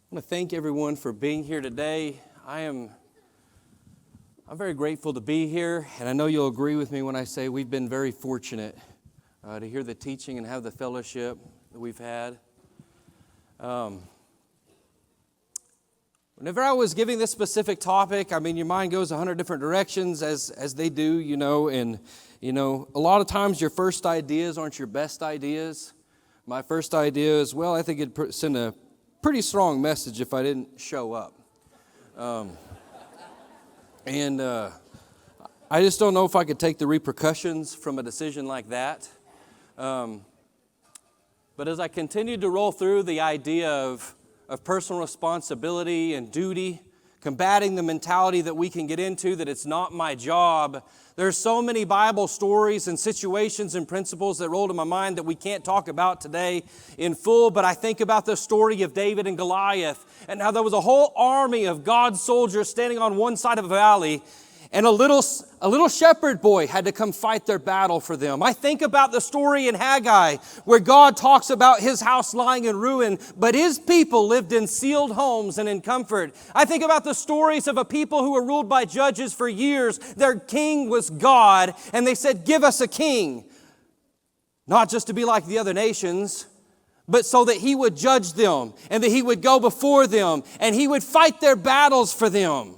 I want to thank everyone for being here today. I'm very grateful to be here, and I know you'll agree with me when I say we've been very fortunate to hear the teaching and have the fellowship that we've had. Whenever I was giving this specific topic, your mind goes 100 different directions as they do, and a lot of times your first ideas aren't your best ideas. My first idea is, I think it'd send a pretty strong message if I didn't show up. I just don't know if I could take the repercussions from a decision like that. But as I continued to roll through the idea of personal responsibility and duty, combating the mentality that we can get into that it's not my job, there's so many Bible stories and situations and principles that roll to my mind that we can't talk about today in full, but I think about the story of David and Goliath and how there was a whole army of God's soldiers standing on one side of a valley, and a little shepherd boy had to come fight their battle for them. I think about the story in Haggai where God talks about his house lying in ruin, but his people lived in sealed homes and in comfort. I think about the stories of a people who were ruled by judges for years. Their king was God, and they said, "Give us a king." Not just to be like the other nations, but so that he would judge them and that he would go before them and he would fight their battles for them.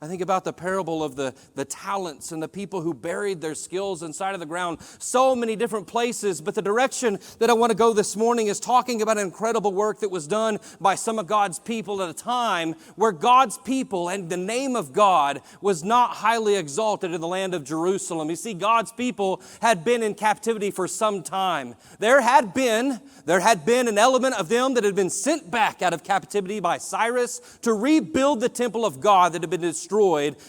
I think about the parable of the talents and the people who buried their skills inside of the ground. So many different places, but the direction that I want to go this morning is talking about incredible work that was done by some of God's people at a time where God's people and the name of God was not highly exalted in the land of Jerusalem. You see, God's people had been in captivity for some time. There had been an element of them that had been sent back out of captivity by Cyrus to rebuild the temple of God that had been destroyed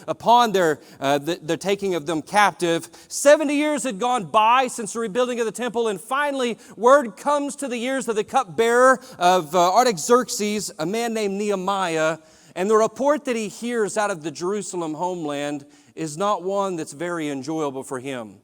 upon their taking of them captive. 70 years had gone by since the rebuilding of the temple, and finally word comes to the ears of the cupbearer of Artaxerxes, a man named Nehemiah, and the report that he hears out of the Jerusalem homeland is not one that's very enjoyable for him.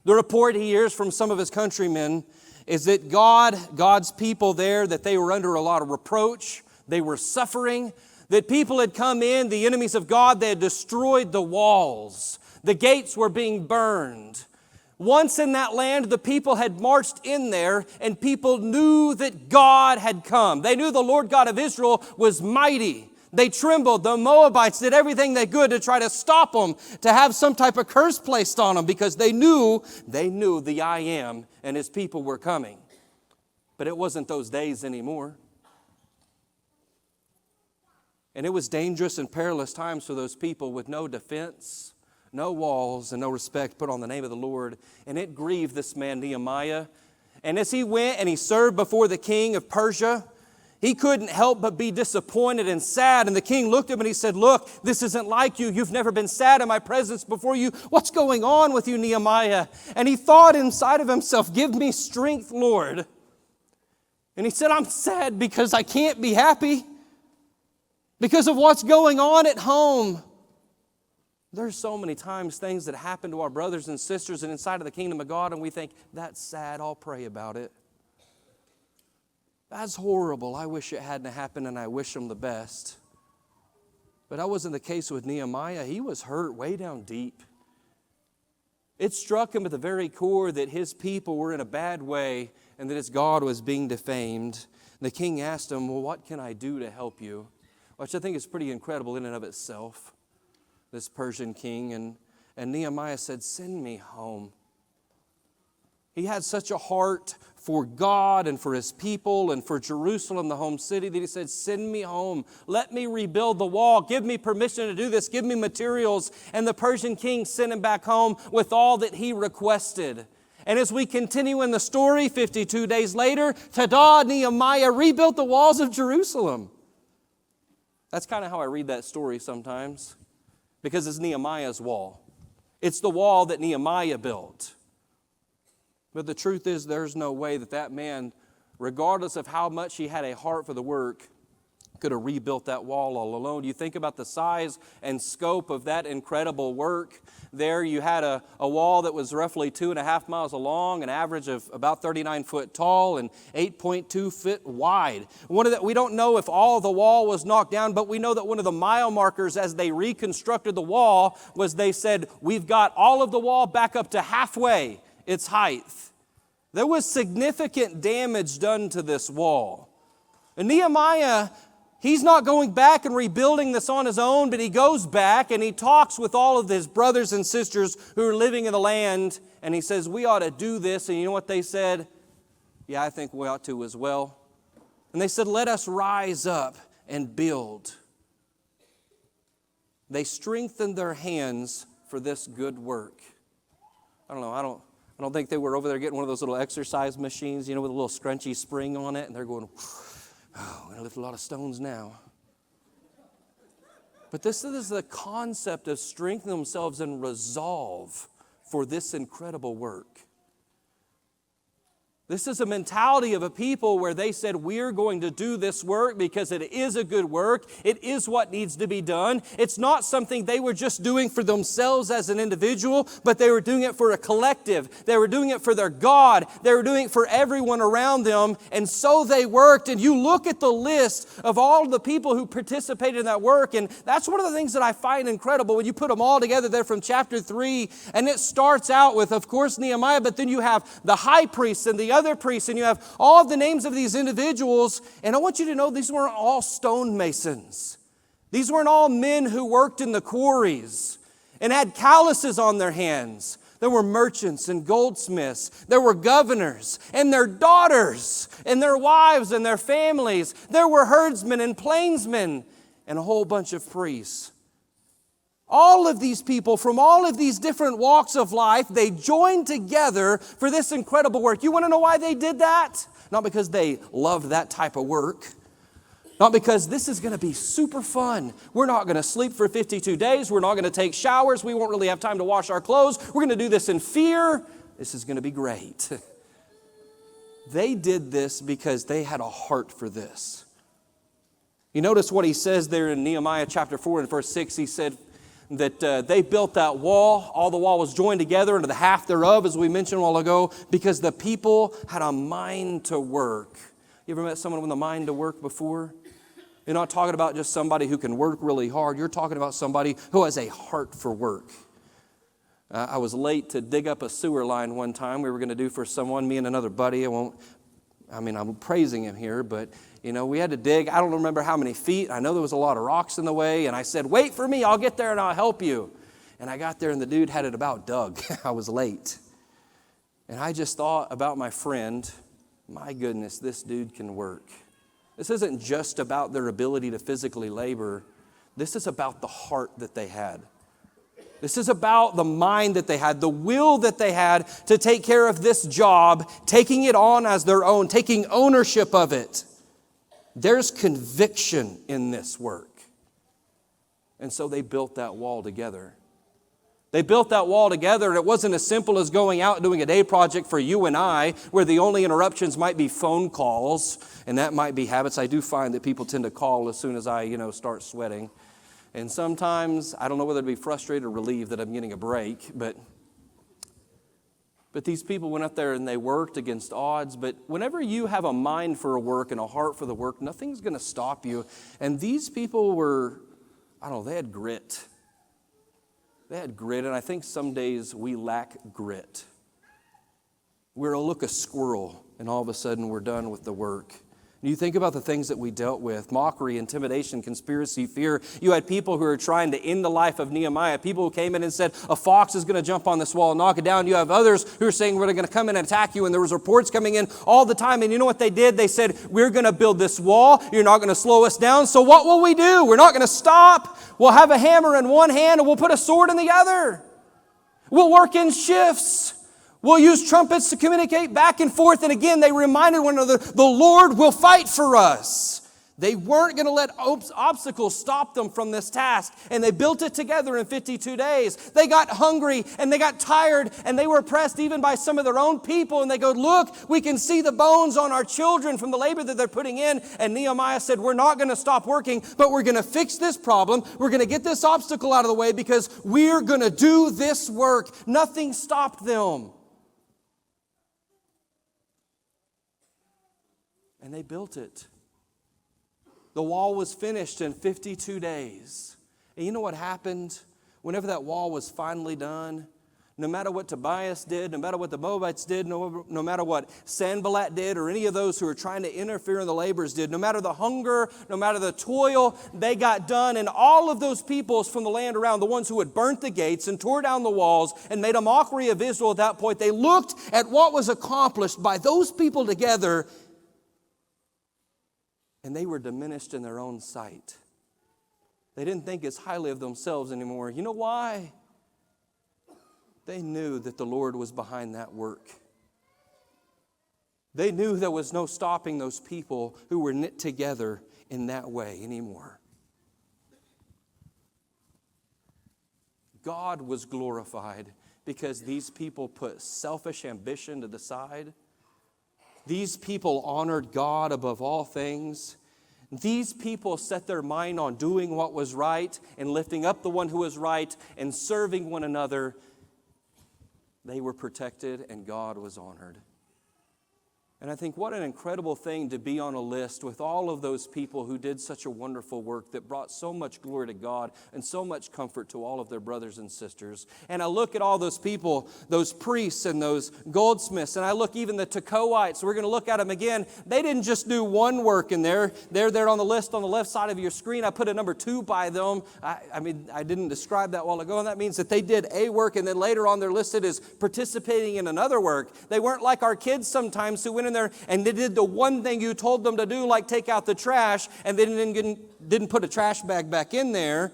The report he hears from some of his countrymen is that God's people there, that they were under a lot of reproach, they were suffering, that people had come in, the enemies of God, they had destroyed the walls. The gates were being burned. Once in that land, the people had marched in there, and people knew that God had come. They knew the Lord God of Israel was mighty. They trembled. The Moabites did everything they could to try to stop them, to have some type of curse placed on them, because they knew the I Am and his people were coming. But it wasn't those days anymore. And it was dangerous and perilous times for those people with no defense, no walls, and no respect put on the name of the Lord. And it grieved this man Nehemiah. And as he went and he served before the king of Persia, he couldn't help but be disappointed and sad. And the king looked at him and he said, "Look, this isn't like you. You've never been sad in my presence before you. What's going on with you, Nehemiah?" And he thought inside of himself, "Give me strength, Lord." And he said, "I'm sad because I can't be happy. Because of what's going on at home." There's so many times things that happen to our brothers and sisters and inside of the kingdom of God, and we think, "That's sad, I'll pray about it. That's horrible, I wish it hadn't happened, and I wish them the best." But that wasn't the case with Nehemiah. He was hurt way down deep. It struck him at the very core that his people were in a bad way and that his God was being defamed. The king asked him, "Well, what can I do to help you?" Which I think is pretty incredible in and of itself, this Persian king. And Nehemiah said, "Send me home." He had such a heart for God and for his people and for Jerusalem, the home city, that he said, "Send me home. Let me rebuild the wall. Give me permission to do this. Give me materials." And the Persian king sent him back home with all that he requested. And as we continue in the story, 52 days later, ta-da, Nehemiah rebuilt the walls of Jerusalem. That's kind of how I read that story sometimes, because it's Nehemiah's wall. It's the wall that Nehemiah built. But the truth is, there's no way that man, regardless of how much he had a heart for the work, could have rebuilt that wall all alone. You think about the size and scope of that incredible work. There you had a wall that was roughly 2.5 miles long, an average of about 39 foot tall and 8.2 feet wide. We don't know if all the wall was knocked down, but we know that one of the mile markers as they reconstructed the wall was they said, we've got all of the wall back up to halfway its height. There was significant damage done to this wall. And Nehemiah, he's not going back and rebuilding this on his own, but he goes back and he talks with all of his brothers and sisters who are living in the land, and he says, we ought to do this. And you know what they said? Yeah, I think we ought to as well. And they said, let us rise up and build. They strengthened their hands for this good work. I don't think they were over there getting one of those little exercise machines, with a little scrunchy spring on it, and they're going, oh, I'm going to lift a lot of stones now. But this is the concept of strengthening themselves in resolve for this incredible work. This is a mentality of a people where they said, we're going to do this work because it is a good work. It is what needs to be done. It's not something they were just doing for themselves as an individual, but they were doing it for a collective. They were doing it for their God. They were doing it for everyone around them. And so they worked. And you look at the list of all the people who participated in that work. And that's one of the things that I find incredible when you put them all together there from chapter 3. And it starts out with, of course, Nehemiah, but then you have the high priests and the other priests, and you have all of the names of these individuals. And I want you to know these weren't all stonemasons. These weren't all men who worked in the quarries and had calluses on their hands. There were merchants and goldsmiths. There were governors and their daughters and their wives and their families. There were herdsmen and plainsmen and a whole bunch of priests. All of these people from all of these different walks of life, they joined together for this incredible work. You want to know why they did that? Not because they loved that type of work. Not because this is going to be super fun. We're not going to sleep for 52 days. We're not going to take showers. We won't really have time to wash our clothes. We're going to do this in fear. This is going to be great. They did this because they had a heart for this. You notice what he says there in Nehemiah chapter 4 and verse 6. He said, that they built that wall. All the wall was joined together into the half thereof, as we mentioned a while ago, because the people had a mind to work. You ever met someone with a mind to work before? You're not talking about just somebody who can work really hard. You're talking about somebody who has a heart for work. I was late to dig up a sewer line one time. We were going to do for someone, me and another buddy. I'm praising him here, but we had to dig. I don't remember how many feet. I know there was a lot of rocks in the way, and I said, wait for me, I'll get there and I'll help you. And I got there and the dude had it about dug. I was late. And I just thought about my friend, my goodness, this dude can work. This isn't just about their ability to physically labor. This is about the heart that they had. This is about the mind that they had, the will that they had to take care of this job, taking it on as their own, taking ownership of it. There's conviction in this work. And so they built that wall together. They built that wall together, and it wasn't as simple as going out and doing a day project for you and I, where the only interruptions might be phone calls, and that might be habits. I do find that people tend to call as soon as I, start sweating. And sometimes, I don't know whether to be frustrated or relieved that I'm getting a break, but these people went up there and they worked against odds. But whenever you have a mind for a work and a heart for the work, nothing's going to stop you. And these people were, they had grit. They had grit, and I think some days we lack grit. We'll look a squirrel, and all of a sudden we're done with the work. You think about the things that we dealt with: mockery, intimidation, conspiracy, fear. You had people who were trying to end the life of Nehemiah. People who came in and said, a fox is going to jump on this wall and knock it down. You have others who are saying, we're going to come in and attack you. And there was reports coming in all the time. And you know what they did? They said, we're going to build this wall. You're not going to slow us down. So what will we do? We're not going to stop. We'll have a hammer in one hand and we'll put a sword in the other. We'll work in shifts. We'll use trumpets to communicate back and forth. And again, they reminded one another, the Lord will fight for us. They weren't going to let obstacles stop them from this task. And they built it together in 52 days. They got hungry and they got tired and they were oppressed even by some of their own people. And they go, look, we can see the bones on our children from the labor that they're putting in. And Nehemiah said, we're not going to stop working, but we're going to fix this problem. We're going to get this obstacle out of the way because we're going to do this work. Nothing stopped them. And they built it. The wall was finished in 52 days. And you know what happened? Whenever that wall was finally done, no matter what Tobias did, no matter what the Moabites did, no matter what Sanballat did, or any of those who were trying to interfere in the labors did, no matter the hunger, no matter the toil, they got done. And all of those peoples from the land around, the ones who had burnt the gates and tore down the walls and made a mockery of Israel at that point, they looked at what was accomplished by those people together, and they were diminished in their own sight. They didn't think as highly of themselves anymore. You know why? They knew that the Lord was behind that work. They knew there was no stopping those people who were knit together in that way anymore. God was glorified because these people put selfish ambition to the side. These people honored God above all things. These people set their mind on doing what was right and lifting up the one who was right and serving one another. They were protected and God was honored. And I think what an incredible thing to be on a list with all of those people who did such a wonderful work that brought so much glory to God and so much comfort to all of their brothers and sisters. And I look at all those people, those priests and those goldsmiths, and I look even the Tekoites. We're going to look at them again. They didn't just do one work in there. They're there on the list on the left side of your screen. I put a number 2 by them. I didn't describe that a while ago, and that means that they did a work, and then later on they're listed as participating in another work. They weren't like our kids sometimes who went in there and they did the one thing you told them to do, like take out the trash, and then didn't put a trash bag back in there.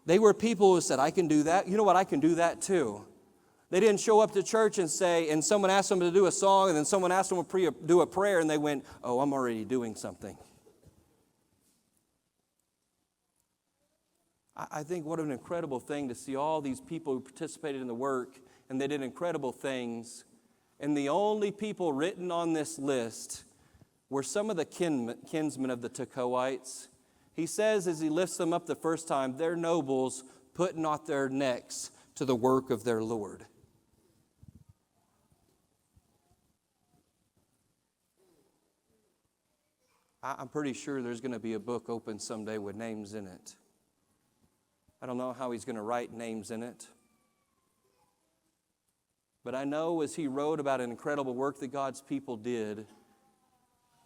They were people who said, I can do that. You know what? I can do that too. They didn't show up to church and say, and someone asked them to do a song, and then someone asked them to do a prayer, and they went, oh, I'm already doing something. I think what an incredible thing to see all these people who participated in the work, and they did incredible things. And the only people written on this list were some of the kinsmen of the Tekoites. He says as he lifts them up the first time, they're nobles put not their necks to the work of their Lord. I'm pretty sure there's going to be a book open someday with names in it. I don't know how he's going to write names in it. But I know as he wrote about an incredible work that God's people did,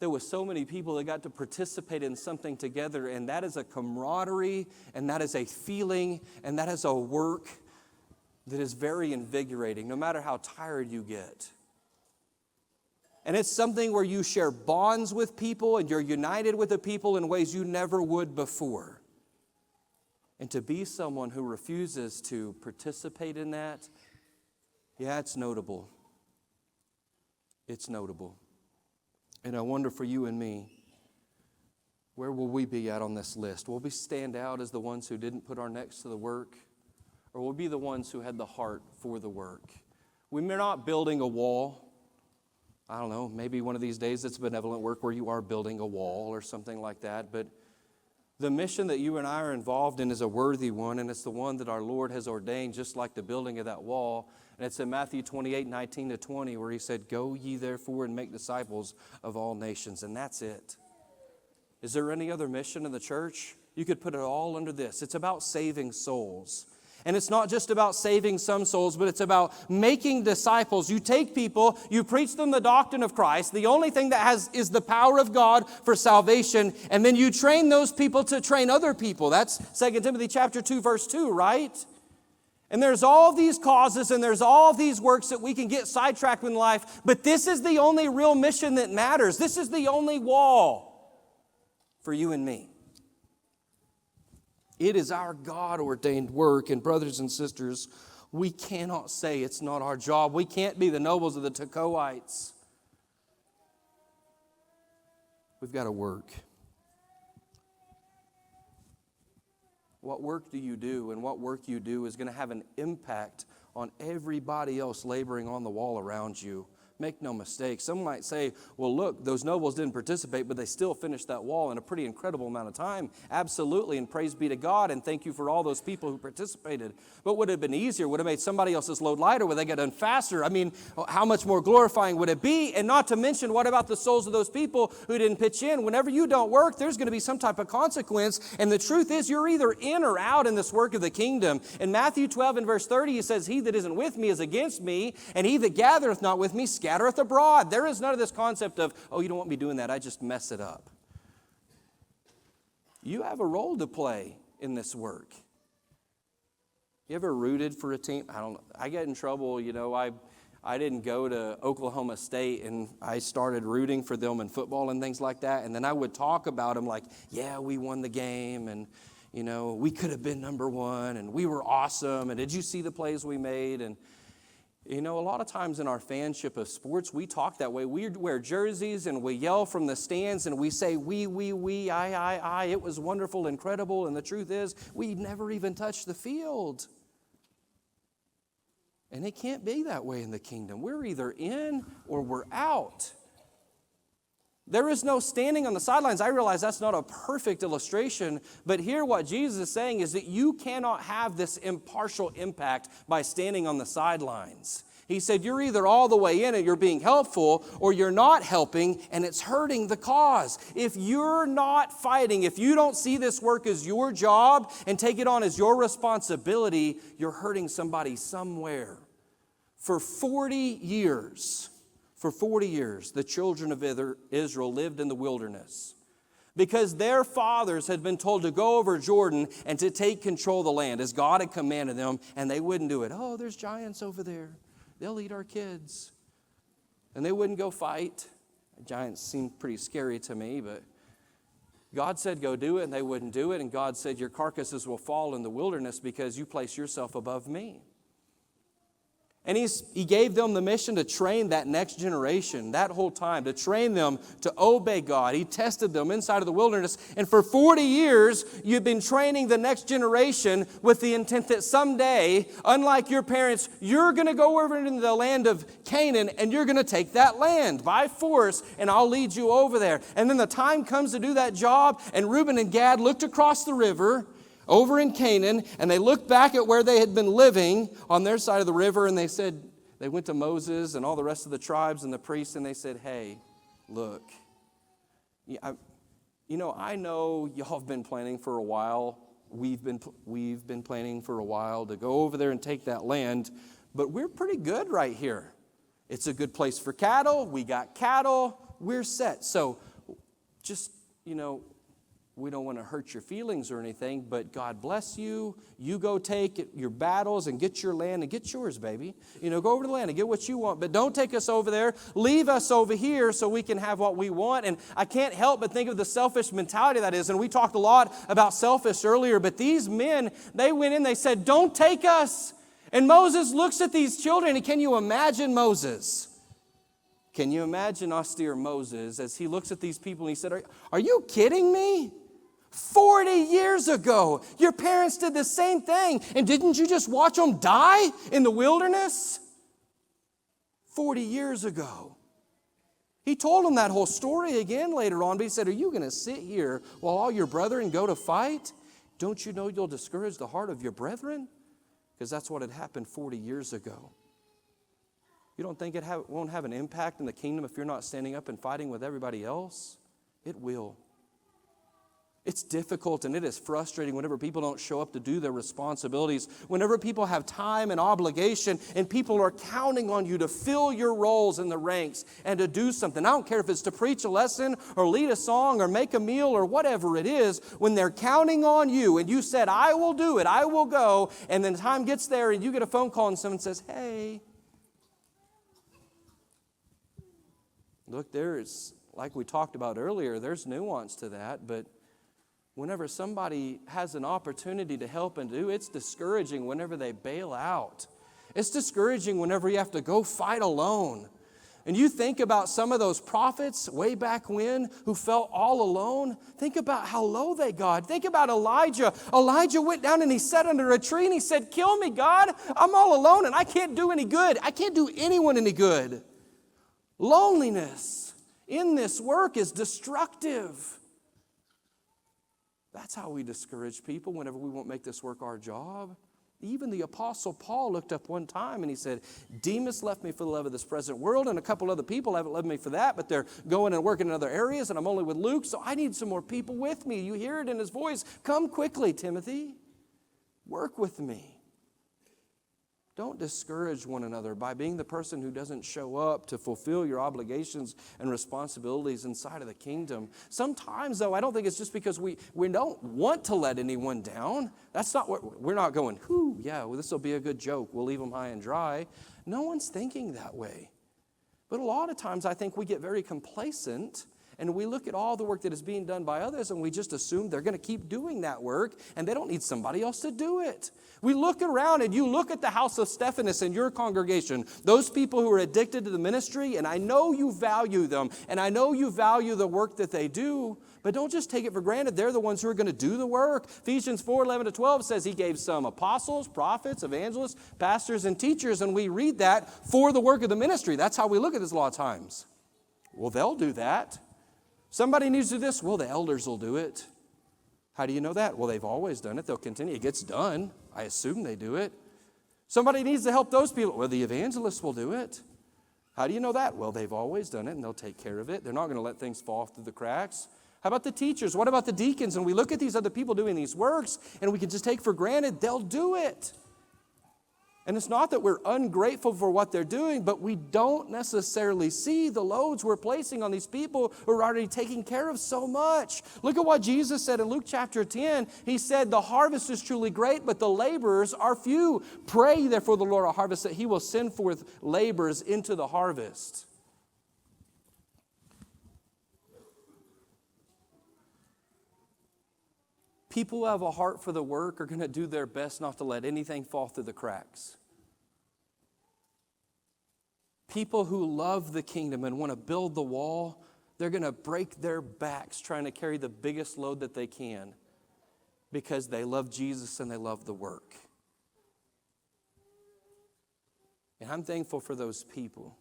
there were so many people that got to participate in something together, and that is a camaraderie, and that is a feeling, and that is a work that is very invigorating, no matter how tired you get. And it's something where you share bonds with people, and you're united with the people in ways you never would before. And to be someone who refuses to participate in that, yeah, it's notable. It's notable. And I wonder for you and me, where will we be at on this list? Will we stand out as the ones who didn't put our necks to the work? Or will we be the ones who had the heart for the work? We're not building a wall. I don't know, maybe one of these days it's benevolent work where you are building a wall or something like that. But the mission that you and I are involved in is a worthy one, and it's the one that our Lord has ordained, just like the building of that wall. And it's in Matthew 28, 19 to 20, where he said, go ye therefore and make disciples of all nations. And that's it. Is there any other mission in the church? You could put it all under this. It's about saving souls. And it's not just about saving some souls, but it's about making disciples. You take people, you preach them the doctrine of Christ. The only thing that is the power of God for salvation. And then you train those people to train other people. That's 2 Timothy chapter 2, verse 2, right? And there's all these causes and there's all these works that we can get sidetracked in life. But this is the only real mission that matters. This is the only wall for you and me. It is our God-ordained work. And brothers and sisters, we cannot say it's not our job. We can't be the nobles of the Tekoites. We've got to work. What work do you do? And what work you do is going to have an impact on everybody else laboring on the wall around you. Make no mistake. Some might say, well, look, those nobles didn't participate, but they still finished that wall in a pretty incredible amount of time. Absolutely, and praise be to God, and thank you for all those people who participated. But would it have been easier? Would it have made somebody else's load lighter? Would they get done faster? I mean, how much more glorifying would it be? And not to mention, what about the souls of those people who didn't pitch in? Whenever you don't work, there's going to be some type of consequence. And the truth is, you're either in or out in this work of the kingdom. In Matthew 12 and verse 30, he says, he that isn't with me is against me, and he that gathereth not with me scattereth abroad. There is none of this concept of, oh, you don't want me doing that, I just mess it up. You have a role to play in this work. You ever rooted for a team? I don't know. I get in trouble, I didn't go to Oklahoma State and I started rooting for them in football and things like that. And then I would talk about them like, yeah, we won the game and, we could have been number one and we were awesome. And did you see the plays we made? And a lot of times in our fanship of sports, we talk that way. We wear jerseys and we yell from the stands and we say, we, I. It was wonderful, incredible. And the truth is, we never even touched the field. And it can't be that way in the kingdom. We're either in or we're out. There is no standing on the sidelines. I realize that's not a perfect illustration, but here what Jesus is saying is that you cannot have this impartial impact by standing on the sidelines. He said you're either all the way in and you're being helpful, or you're not helping and it's hurting the cause. If you're not fighting, if you don't see this work as your job and take it on as your responsibility, you're hurting somebody somewhere. For 40 years, the children of Israel lived in the wilderness because their fathers had been told to go over Jordan and to take control of the land as God had commanded them, and they wouldn't do it. Oh, there's giants over there. They'll eat our kids. And they wouldn't go fight. Giants seemed pretty scary to me, but God said go do it, and they wouldn't do it. And God said your carcasses will fall in the wilderness because you place yourself above me. And he gave them the mission to train that next generation, that whole time, to train them to obey God. He tested them inside of the wilderness. And for 40 years, you've been training the next generation with the intent that someday, unlike your parents, you're going to go over into the land of Canaan and you're going to take that land by force, and I'll lead you over there. And then the time comes to do that job, and Reuben and Gad looked across the river over in Canaan, and they looked back at where they had been living on their side of the river, and they went to Moses and all the rest of the tribes and the priests, and they said, hey, look, I know y'all have been planning for a while. We've been planning for a while to go over there and take that land, but we're pretty good right here. It's a good place for cattle. We got cattle. We're set. So just, we don't want to hurt your feelings or anything, but God bless you. You go take your battles and get your land and get yours, baby. Go over to the land and get what you want, but don't take us over there. Leave us over here so we can have what we want. And I can't help but think of the selfish mentality that is. And we talked a lot about selfish earlier, but these men, they went in, they said, don't take us. And Moses looks at these children, and can you imagine Moses? Can you imagine austere Moses as he looks at these people and he said, are you kidding me? 40 years ago, your parents did the same thing. And didn't you just watch them die in the wilderness? 40 years ago. He told them that whole story again later on, but he said, are you going to sit here while all your brethren go to fight? Don't you know you'll discourage the heart of your brethren? Because that's what had happened 40 years ago. You don't think it won't have an impact in the kingdom if you're not standing up and fighting with everybody else? It will. It's difficult and it is frustrating whenever people don't show up to do their responsibilities, whenever people have time and obligation and people are counting on you to fill your roles in the ranks and to do something. I don't care if it's to preach a lesson or lead a song or make a meal or whatever it is, when they're counting on you and you said, I will do it, I will go, and then time gets there and you get a phone call and someone says, hey, look, there's, like we talked about earlier, there's nuance to that, but whenever somebody has an opportunity to help and do, it's discouraging whenever they bail out. It's discouraging whenever you have to go fight alone. And you think about some of those prophets way back when who felt all alone. Think about how low they got. Think about Elijah. Elijah went down and he sat under a tree and he said, kill me, God. I'm all alone and I can't do any good. I can't do anyone any good. Loneliness in this work is destructive. That's how we discourage people whenever we won't make this work our job. Even the Apostle Paul looked up one time and he said, Demas left me for the love of this present world, and a couple other people haven't left me for that, but they're going and working in other areas, and I'm only with Luke, so I need some more people with me. You hear it in his voice. Come quickly, Timothy. Work with me. Don't discourage one another by being the person who doesn't show up to fulfill your obligations and responsibilities inside of the kingdom. Sometimes, though, I don't think it's just because we don't want to let anyone down. That's not what we're not going, well, this will be a good joke. We'll leave them high and dry. No one's thinking that way. But a lot of times I think we get very complacent and we look at all the work that is being done by others and we just assume they're going to keep doing that work and they don't need somebody else to do it. We look around and you look at the house of Stephanus in your congregation, those people who are addicted to the ministry, and I know you value them and I know you value the work that they do, but don't just take it for granted. They're the ones who are going to do the work. Ephesians 4:11-12 says he gave some apostles, prophets, evangelists, pastors, and teachers, and we read that for the work of the ministry. That's how we look at this a lot of times. Well, they'll do that. Somebody needs to do this. Well, the elders will do it. How do you know that? Well, they've always done it. They'll continue. It gets done. I assume they do it. Somebody needs to help those people. Well, the evangelists will do it. How do you know that? Well, they've always done it, and they'll take care of it. They're not going to let things fall through the cracks. How about the teachers? What about the deacons? And we look at these other people doing these works, and we can just take for granted they'll do it. And it's not that we're ungrateful for what they're doing, but we don't necessarily see the loads we're placing on these people who are already taking care of so much. Look at what Jesus said in Luke chapter 10. He said, the harvest is truly great, but the laborers are few. Pray therefore the Lord of harvest that he will send forth laborers into the harvest. People who have a heart for the work are going to do their best not to let anything fall through the cracks. People who love the kingdom and want to build the wall, they're going to break their backs trying to carry the biggest load that they can because they love Jesus and they love the work. And I'm thankful for those people.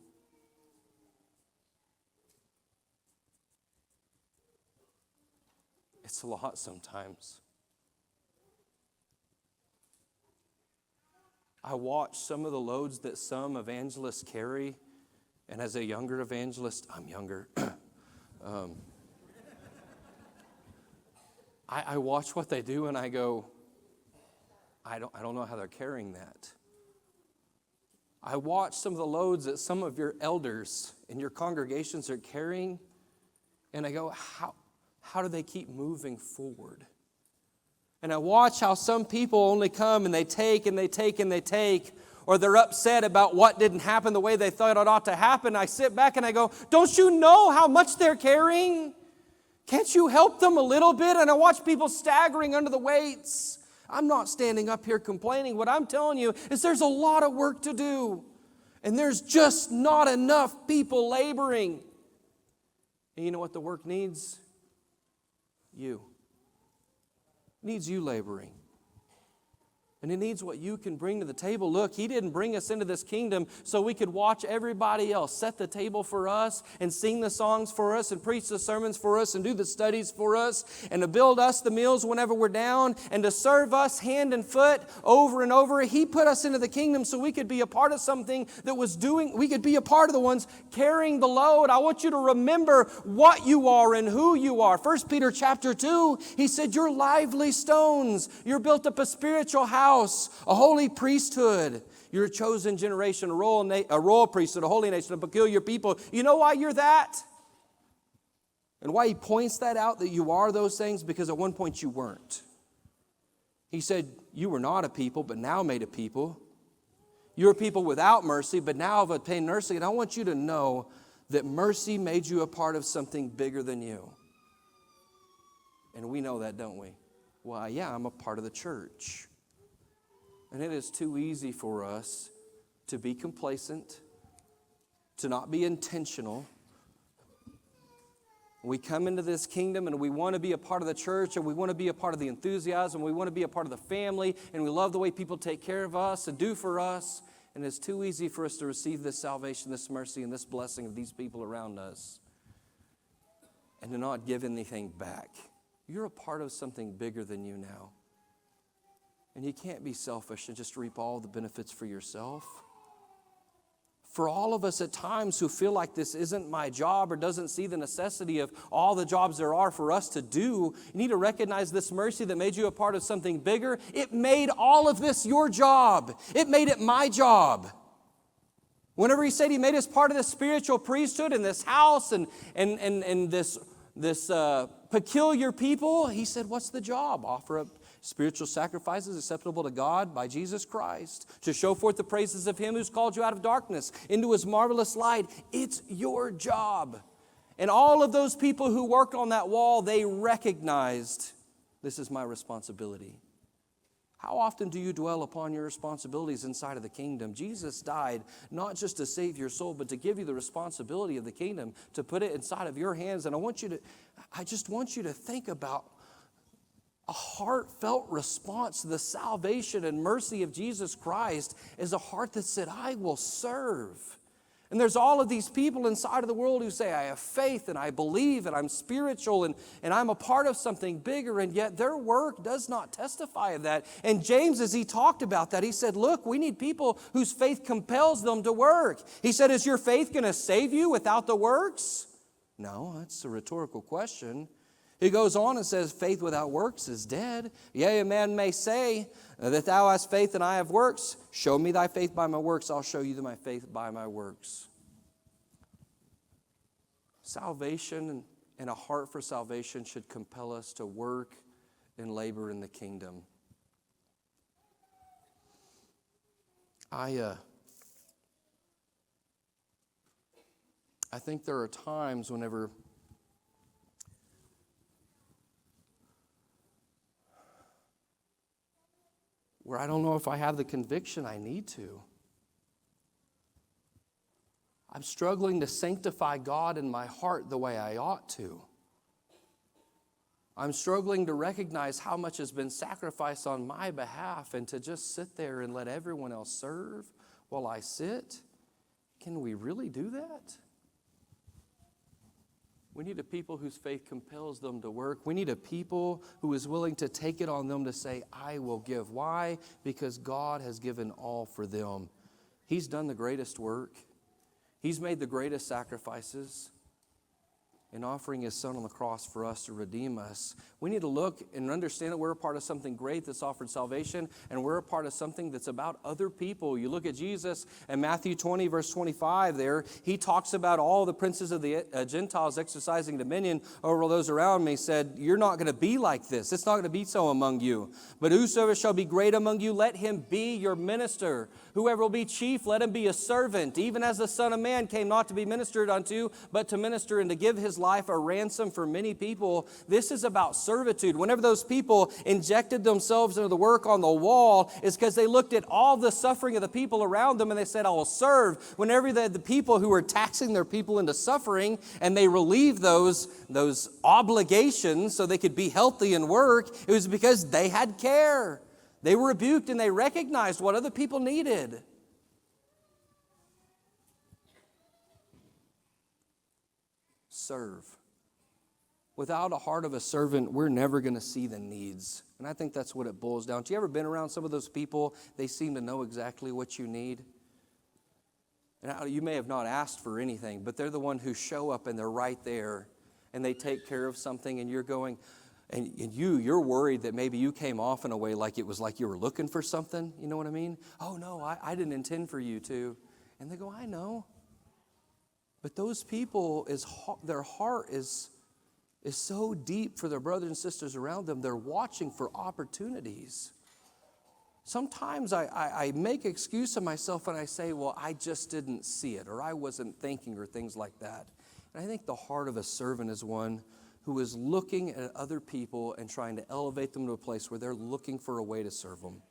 It's a lot sometimes. I watch some of the loads that some evangelists carry, and as a younger evangelist, I'm younger. I watch what they do, and I go, I don't know how they're carrying that. I watch some of the loads that some of your elders in your congregations are carrying, and I go, how do they keep moving forward? And I watch how some people only come and they take and they take and they take, or they're upset about what didn't happen the way they thought it ought to happen. I sit back and I go, don't you know how much they're carrying? Can't you help them a little bit? And I watch people staggering under the weights. I'm not standing up here complaining. What I'm telling you is there's a lot of work to do. And there's just not enough people laboring. And you know what the work needs? You. It needs you laboring. And it needs what you can bring to the table. Look, he didn't bring us into this kingdom so we could watch everybody else set the table for us and sing the songs for us and preach the sermons for us and do the studies for us and to build us the meals whenever we're down and to serve us hand and foot over and over. He put us into the kingdom so we could be a part of something that was doing, we could be a part of the ones carrying the load. I want you to remember what you are and who you are. 1 Peter chapter 2, he said, you're lively stones. You're built up a spiritual house, a holy priesthood. You're a chosen generation, a royal priesthood, a holy nation, a peculiar people. You know why you're that? And why he points that out, that you are those things? Because at one point you weren't. He said, you were not a people, but now made a people. You were a people without mercy, but now have obtained mercy. And I want you to know that mercy made you a part of something bigger than you. And we know that, don't we? Well, yeah, I'm a part of the church. And it is too easy for us to be complacent, to not be intentional. We come into this kingdom and we want to be a part of the church, and we want to be a part of the enthusiasm, we want to be a part of the family, and we love the way people take care of us and do for us. And it's too easy for us to receive this salvation, this mercy, and this blessing of these people around us and to not give anything back. You're a part of something bigger than you now. And you can't be selfish and just reap all the benefits for yourself. For all of us at times who feel like this isn't my job or doesn't see the necessity of all the jobs there are for us to do, you need to recognize this mercy that made you a part of something bigger. It made all of this your job. It made it my job. Whenever he said he made us part of the spiritual priesthood in this house and this peculiar people, he said, what's the job? Offer up spiritual sacrifices acceptable to God by Jesus Christ, to show forth the praises of Him who's called you out of darkness into His marvelous light. It's your job. And all of those people who worked on that wall, they recognized, this is my responsibility. How often do you dwell upon your responsibilities inside of the kingdom? Jesus died not just to save your soul, but to give you the responsibility of the kingdom, to put it inside of your hands. And I just want you to think about a heartfelt response to the salvation and mercy of Jesus Christ is a heart that said, I will serve. And there's all of these people inside of the world who say, I have faith and I believe and I'm spiritual and I'm a part of something bigger, and yet their work does not testify of that. And James, as he talked about that, he said, look, we need people whose faith compels them to work. He said, is your faith going to save you without the works? No, that's a rhetorical question. He goes on and says, faith without works is dead. Yea, a man may say that thou hast faith and I have works. Show me thy faith by my works. I'll show you my faith by my works. Salvation and a heart for salvation should compel us to work and labor in the kingdom. I think there are times whenever where I don't know if I have the conviction I need to. I'm struggling to sanctify God in my heart the way I ought to. I'm struggling to recognize how much has been sacrificed on my behalf and to just sit there and let everyone else serve while I sit. Can we really do that? We need a people whose faith compels them to work. We need a people who is willing to take it on them to say, I will give. Why? Because God has given all for them. He's done the greatest work. He's made the greatest sacrifices in offering His Son on the cross for us to redeem us. We need to look and understand that we're a part of something great that's offered salvation, and we're a part of something that's about other people. You look at Jesus in Matthew 20, verse 25 there. He talks about all the princes of the Gentiles exercising dominion over those around me. He said, you're not going to be like this. It's not going to be so among you. But whosoever shall be great among you, let him be your minister. Whoever will be chief, let him be a servant. Even as the Son of Man came not to be ministered unto, but to minister and to give His life a ransom for many people. This is about servitude. Whenever those people injected themselves into the work on the wall, it's because they looked at all the suffering of the people around them and they said, I will serve. Whenever the people who were taxing their people into suffering and they relieved those obligations so they could be healthy and work, it was because they had care. They were rebuked and they recognized what other people needed. Serve. Without a heart of a servant, we're never going to see the needs. And I think that's what it boils down to. You ever been around some of those people? They seem to know exactly what you need. And you may have not asked for anything, but they're the one who show up and they're right there and they take care of something, and you're going, and you're worried that maybe you came off in a way like it was like you were looking for something. You know what I mean? Oh, no, I didn't intend for you to. And they go, I know. But those people, their heart is so deep for their brothers and sisters around them. They're watching for opportunities. Sometimes I make excuse of myself and I say, well, I just didn't see it, or I wasn't thinking, or things like that. And I think the heart of a servant is one who is looking at other people and trying to elevate them to a place where they're looking for a way to serve them.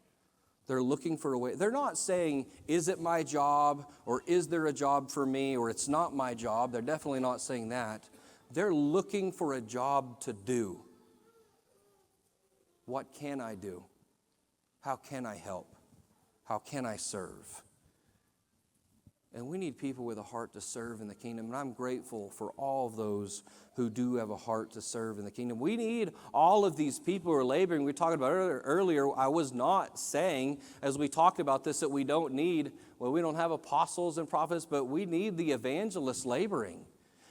They're looking for a way. They're not saying, is it my job, or is there a job for me, or it's not my job. They're definitely not saying that. They're looking for a job to do. What can I do? How can I help? How can I serve? And we need people with a heart to serve in the kingdom. And I'm grateful for all of those who do have a heart to serve in the kingdom. We need all of these people who are laboring. We talked about earlier, I was not saying, as we talked about this, that we don't have apostles and prophets, but we need the evangelists laboring.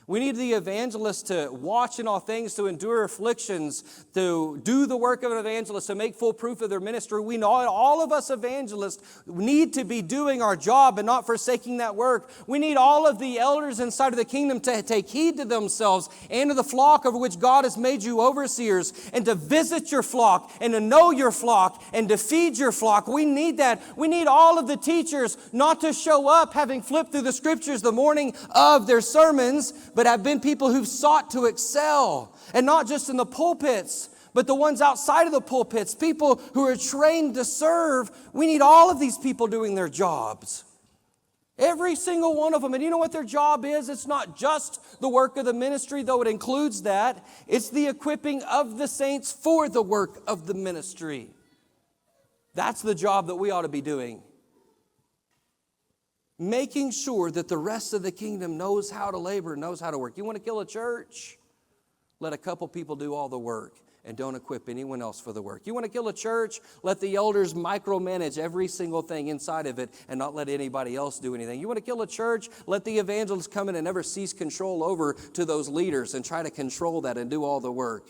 We need the evangelists to watch in all things, to endure afflictions, to do the work of an evangelist, to make full proof of their ministry. We know all of us evangelists need to be doing our job and not forsaking that work. We need all of the elders inside of the kingdom to take heed to themselves and to the flock over which God has made you overseers, and to visit your flock and to know your flock and to feed your flock. We need that. We need all of the teachers not to show up having flipped through the scriptures the morning of their sermons, but have been people who've sought to excel, and not just in the pulpits, but the ones outside of the pulpits, people who are trained to serve. We need all of these people doing their jobs. Every single one of them. And you know what their job is? It's not just the work of the ministry, though it includes that. It's the equipping of the saints for the work of the ministry. That's the job that we ought to be doing. Making sure that the rest of the kingdom knows how to labor, knows how to work. You want to kill a church? Let a couple people do all the work and don't equip anyone else for the work. You want to kill a church? Let the elders micromanage every single thing inside of it and not let anybody else do anything. You want to kill a church? Let the evangelists come in and never cease control over to those leaders and try to control that and do all the work.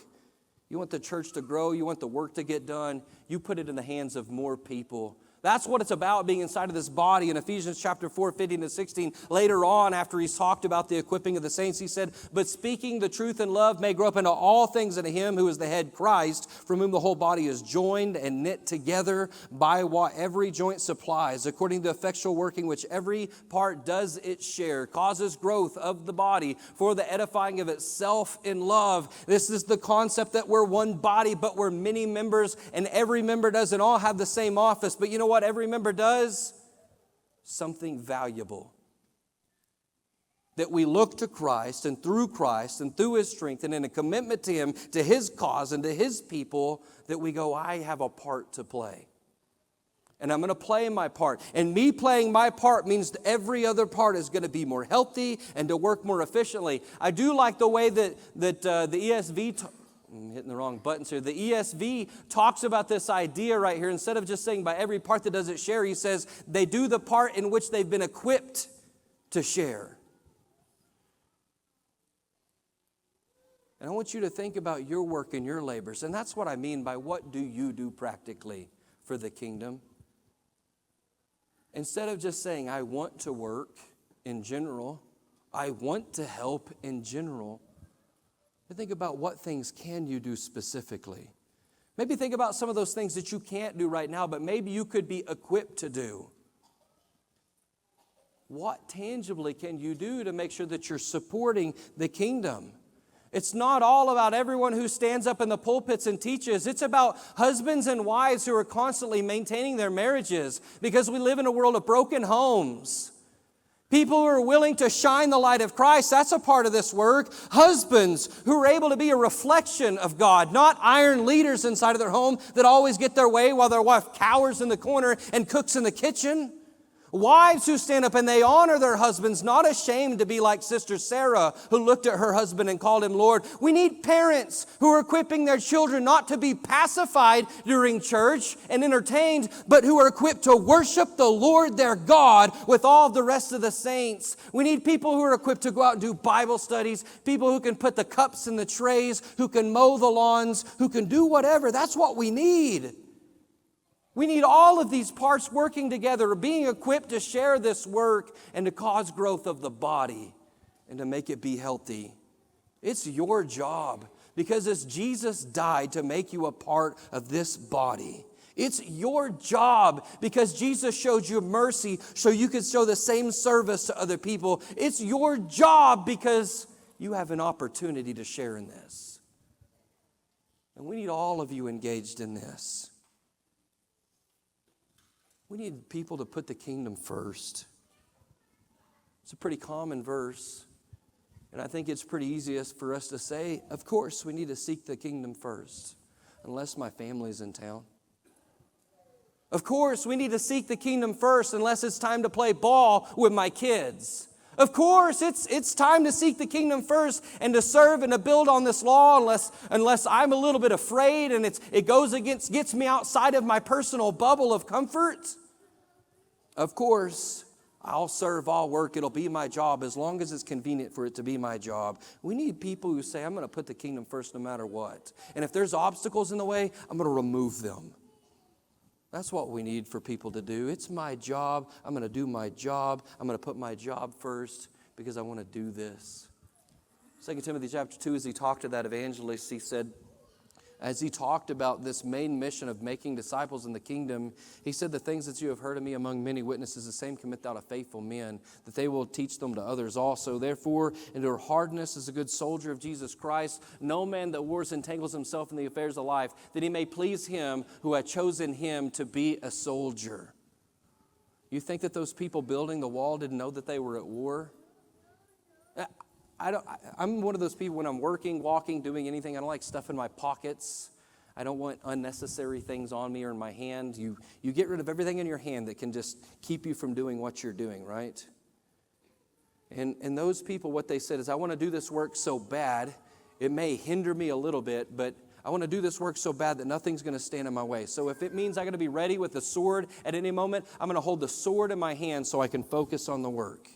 You want the church to grow? You want the work to get done? You put it in the hands of more people. That's what it's about, being inside of this body. In Ephesians chapter 4, 15 to 16, later on, after he's talked about the equipping of the saints, he said, but speaking the truth in love may grow up into all things into him who is the head, Christ, from whom the whole body is joined and knit together by what every joint supplies, according to the effectual working which every part does its share, causes growth of the body for the edifying of itself in love. This is the concept that we're one body, but we're many members, and every member doesn't all have the same office. But you know what every member does? Something valuable. That we look to Christ and through His strength and in a commitment to Him, to His cause and to His people, that we go, I have a part to play. And I'm going to play my part. And me playing my part means that every other part is going to be more healthy and to work more efficiently. I do like the way that the ESV... I'm hitting the wrong buttons here. The ESV talks about this idea right here. Instead of just saying by every part that does its share, he says they do the part in which they've been equipped to share. And I want you to think about your work and your labors. And that's what I mean by what do you do practically for the kingdom? Instead of just saying, I want to work in general, I want to help in general, think about what things can you do specifically. Maybe think about some of those things that you can't do right now, but maybe you could be equipped to do. What tangibly can you do to make sure that you're supporting the kingdom? It's not all about everyone who stands up in the pulpits and teaches. It's about husbands and wives who are constantly maintaining their marriages, because we live in a world of broken homes. People who are willing to shine the light of Christ, that's a part of this work. Husbands who are able to be a reflection of God, not iron leaders inside of their home that always get their way while their wife cowers in the corner and cooks in the kitchen. Wives who stand up and they honor their husbands, not ashamed to be like Sister Sarah, who looked at her husband and called him Lord. We need parents who are equipping their children not to be pacified during church and entertained, but who are equipped to worship the Lord their God with all the rest of the saints. We need people who are equipped to go out and do Bible studies, people who can put the cups in the trays, who can mow the lawns, who can do whatever. That's what we need. We need all of these parts working together, being equipped to share this work and to cause growth of the body and to make it be healthy. It's your job, because as Jesus died to make you a part of this body, it's your job because Jesus showed you mercy so you could show the same service to other people. It's your job because you have an opportunity to share in this. And we need all of you engaged in this. We need people to put the kingdom first. It's a pretty common verse. And I think it's pretty easiest for us to say, of course, we need to seek the kingdom first, unless my family's in town. Of course, we need to seek the kingdom first, unless it's time to play ball with my kids. Of course, it's time to seek the kingdom first and to serve and to build on this law unless I'm a little bit afraid and gets me outside of my personal bubble of comfort. Of course, I'll serve, I'll work, it'll be my job as long as it's convenient for it to be my job. We need people who say, I'm going to put the kingdom first no matter what. And if there's obstacles in the way, I'm going to remove them. That's what we need for people to do. It's my job. I'm going to do my job. I'm going to put my job first because I want to do this. 2 Timothy chapter 2, as he talked to that evangelist, he said, as he talked about this main mission of making disciples in the kingdom, he said, the things that you have heard of me among many witnesses, the same commit thou to faithful men, that they will teach them to others also. Therefore, endure hardness as a good soldier of Jesus Christ. No man that wars entangles himself in the affairs of life, that he may please him who had chosen him to be a soldier. You think that those people building the wall didn't know that they were at war? I'm one of those people when I'm working, walking, doing anything, I don't like stuff in my pockets. I don't want unnecessary things on me or in my hand. You get rid of everything in your hand that can just keep you from doing what you're doing, right? And those people, what they said is, I want to do this work so bad, it may hinder me a little bit, but I want to do this work so bad that nothing's going to stand in my way. So if it means I got to be ready with the sword at any moment, I'm going to hold the sword in my hand so I can focus on the work.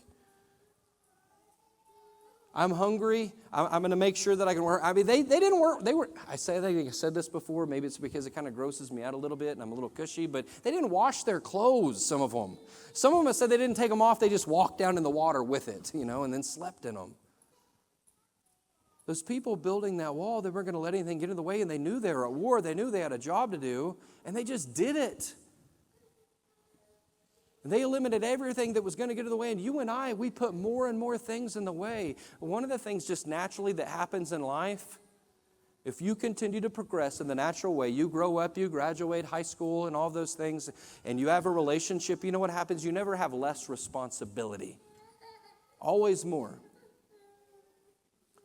I'm hungry. I'm going to make sure that I can work. I mean, they didn't work. I think I said this before. Maybe it's because it kind of grosses me out a little bit and I'm a little cushy, but they didn't wash their clothes, some of them. Some of them said they didn't take them off. They just walked down in the water with it, and then slept in them. Those people building that wall, they weren't going to let anything get in the way, and they knew they were at war. They knew they had a job to do, and they just did it. And they eliminated everything that was going to get in the way. And you and I, we put more and more things in the way. One of the things just naturally that happens in life, if you continue to progress in the natural way, you grow up, you graduate high school and all those things, and you have a relationship, you know what happens? You never have less responsibility. Always more.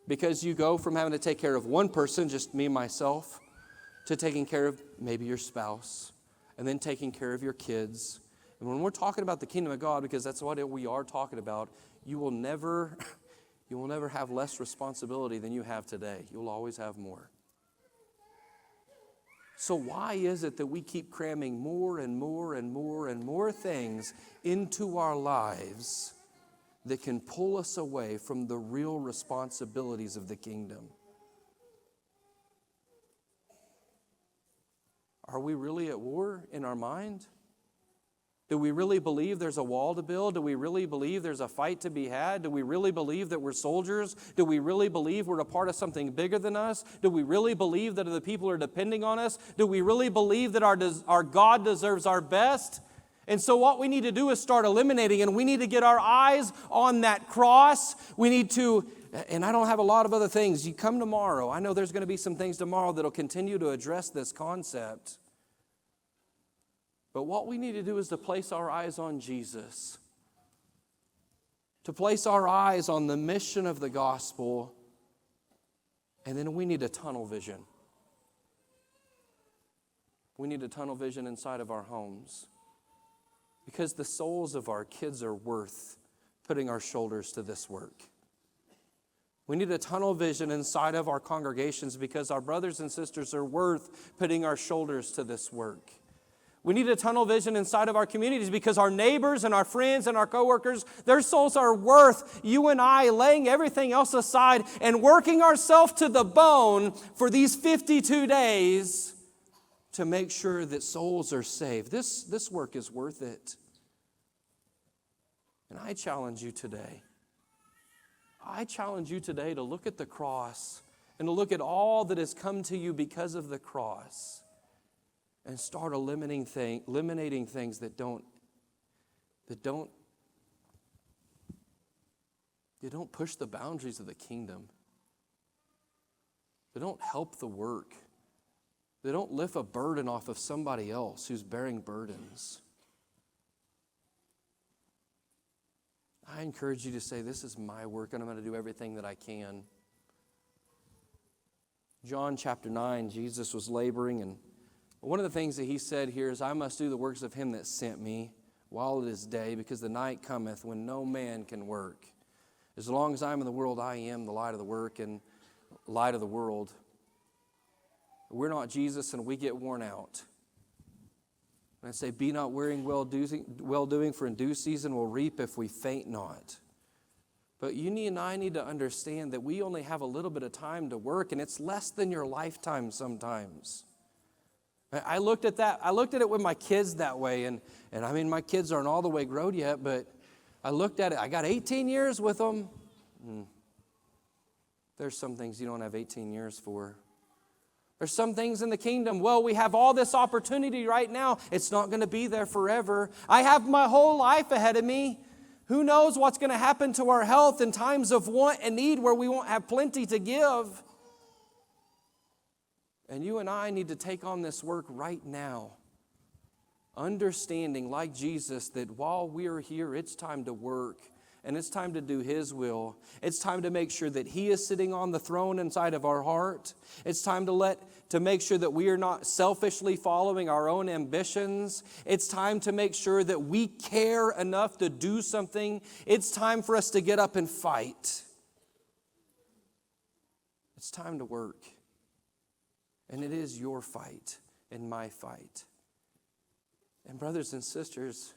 Because you go from having to take care of one person, just me and myself, to taking care of maybe your spouse, and then taking care of your kids. And when we're talking about the kingdom of God, because that's what we are talking about, you will never have less responsibility than you have today. You'll always have more. So why is it that we keep cramming more and more and more and more things into our lives that can pull us away from the real responsibilities of the kingdom? Are we really at war in our mind? Do we really believe there's a wall to build? Do we really believe there's a fight to be had? Do we really believe that we're soldiers? Do we really believe we're a part of something bigger than us? Do we really believe that other people are depending on us? Do we really believe that our God deserves our best? And so what we need to do is start eliminating, and we need to get our eyes on that cross. We need to, and I don't have a lot of other things. You come tomorrow. I know there's going to be some things tomorrow that will continue to address this concept. But what we need to do is to place our eyes on Jesus. To place our eyes on the mission of the gospel. And then we need a tunnel vision. We need a tunnel vision inside of our homes. Because the souls of our kids are worth putting our shoulders to this work. We need a tunnel vision inside of our congregations because our brothers and sisters are worth putting our shoulders to this work. We need a tunnel vision inside of our communities because our neighbors and our friends and our coworkers, their souls are worth you and I laying everything else aside and working ourselves to the bone for these 52 days to make sure that souls are saved. This work is worth it. And I challenge you today. I challenge you today to look at the cross and to look at all that has come to you because of the cross. And start eliminating things that don't push the boundaries of the kingdom. They don't help the work. They don't lift a burden off of somebody else who's bearing burdens. I encourage you to say, this is my work, and I'm going to do everything that I can. John chapter 9, Jesus was laboring, and one of the things that he said here is, I must do the works of him that sent me while it is day, because the night cometh when no man can work. As long as I'm in the world, I am the light of the work and light of the world. We're not Jesus, and we get worn out. And I say, be not weary in well-doing, for in due season we'll reap if we faint not. But you and I need to understand that we only have a little bit of time to work, and it's less than your lifetime sometimes. I looked at that. I looked at it with my kids that way, and I mean, my kids aren't all the way grown yet, but I looked at it. I got 18 years with them. There's some things you don't have 18 years for. There's some things in the kingdom, well, we have all this opportunity right now. It's not going to be there forever. I have my whole life ahead of me. Who knows what's going to happen to our health in times of want and need where we won't have plenty to give. And you and I need to take on this work right now, understanding, like Jesus, that while we're here, it's time to work. And it's time to do His will. It's time to make sure that He is sitting on the throne inside of our heart. It's time to make sure that we are not selfishly following our own ambitions. It's time to make sure that we care enough to do something. It's time for us to get up and fight. It's time to work. And it is your fight and my fight. And brothers and sisters,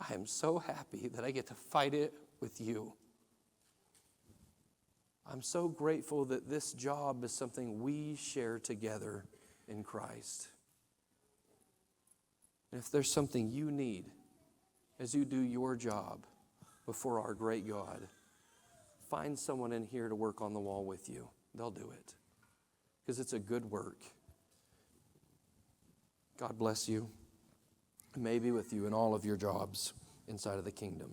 I am so happy that I get to fight it with you. I'm so grateful that this job is something we share together in Christ. And if there's something you need as you do your job before our great God, find someone in here to work on the wall with you. They'll do it because it's a good work. God bless you. May be with you in all of your jobs inside of the kingdom.